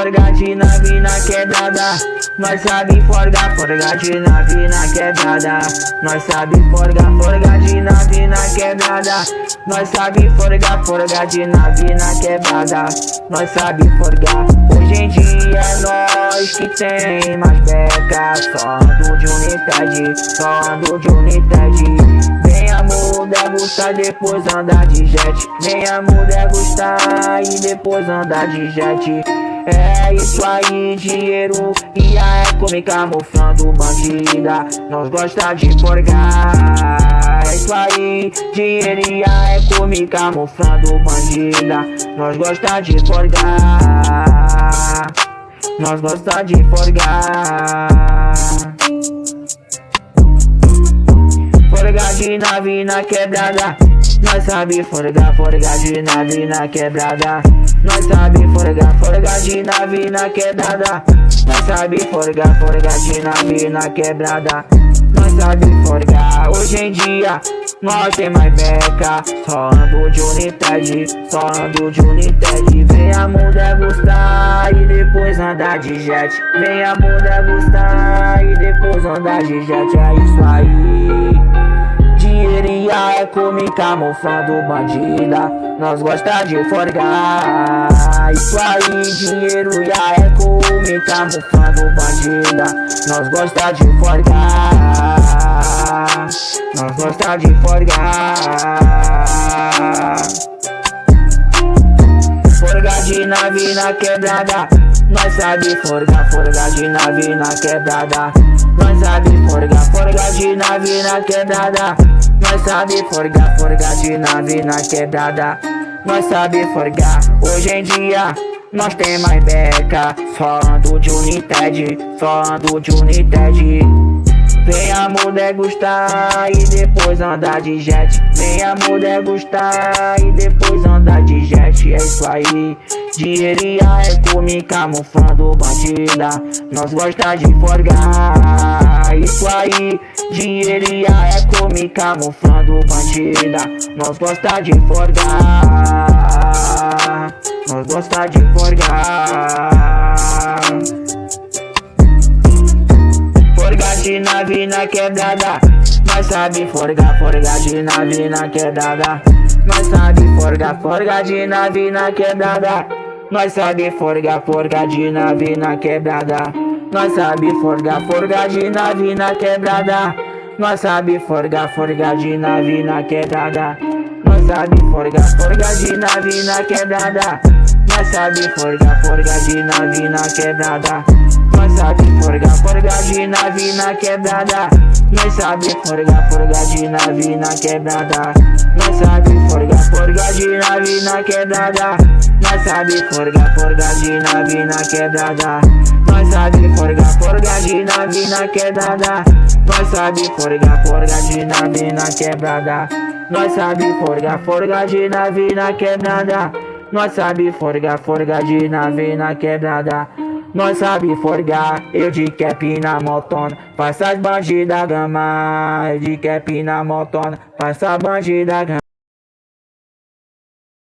forgar de nave na quebrada. Nós sabe forgar, forgar de nave na quebrada. Nós sabe forgar, forgar de nave na quebrada. Nós sabe forgar, forgar de nave na quebrada. Nós sabe forgar. Hoje em dia é nós que tem mais beca. Só ando de United, só ando de United. Vem amor, degustar, depois andar de jet. Vem amor, degustar e depois andar de jet. É isso aí, dinheiro e a eco me camuflando bandida. Nós gosta de forgar. É isso aí, dinheiro e a eco me camuflando bandida. Nós gosta de forgar. Nós gosta de forgar. Forgar de nave na quebrada. Nós sabe forgar, forgar de nave na quebrada. Nós sabe forgar, forgar de nave na quebrada. Nós sabe forgar, forgar de nave na quebrada. Nós sabe forgar. Hoje em dia nós tem mais beca. Só ando de United, só ando de United. Vem amor degustar e depois andar de jet. Vem amor degustar e depois andar de jet. É isso aí, dinheiro e a eco me camuflando bandida. Nós gosta de forgar. Isso aí, dinheiro e a eco me camuflando bandida. Nós gosta de forgar. Nós gosta de forgar. Forgar de nave na quebrada. Nós sabe forgar, forgar de nave na quebrada. Nós sabe forgar, forgar de nave na quebrada. Nós sabe forgar, forgar de nave na quebrada. Nós sabe forgar. Hoje em dia nós tem mais beca. Só ando de United, só ando de United. Vem amor degustar e depois andar de jet. Vem amor degustar e depois andar de jet. É isso aí, dinheiro e a eco me camuflando bandida. Nós gosta de forgar. Isso aí, dinheiro e a eco me camuflando bandida. Nós gosta de forgar. Nós gosta de forgar. Forgar de nave na quebrada. Nós sabe forgar, forgar de nave na quebrada. Nós sabe forgar, forgar de nave na quebrada. Nós sabe forgar, forgar de nave na quebrada. Nós sabe forgar, forgar de nave na quebrada. Nós sabe forgar, forgar de nave na quebrada. Nós sabe forgar, forgar de nave na quebrada. Nós sabe forgar, forgar de nave na quebrada. Nós sabe forgar, forgar de nave na quebrada. Nós sabe forgar, forgar de nave na quebrada. Nós sabe forgar, forgar de nave na quebrada. Nós sabe forgar, forgar de nave na quebrada. Nós sabe forgar, forgar de nave na quebrada. Nós sabe forgar, forgar de nave na quebrada. Nós sabe forgar, forgar de nave na quebrada. Nós sabe forgar, forgar de nave na quebrada. Nós sabe forgar, eu de cap na motona, passa as bandida gama. Eu de cap na motona, passa a bandida gama.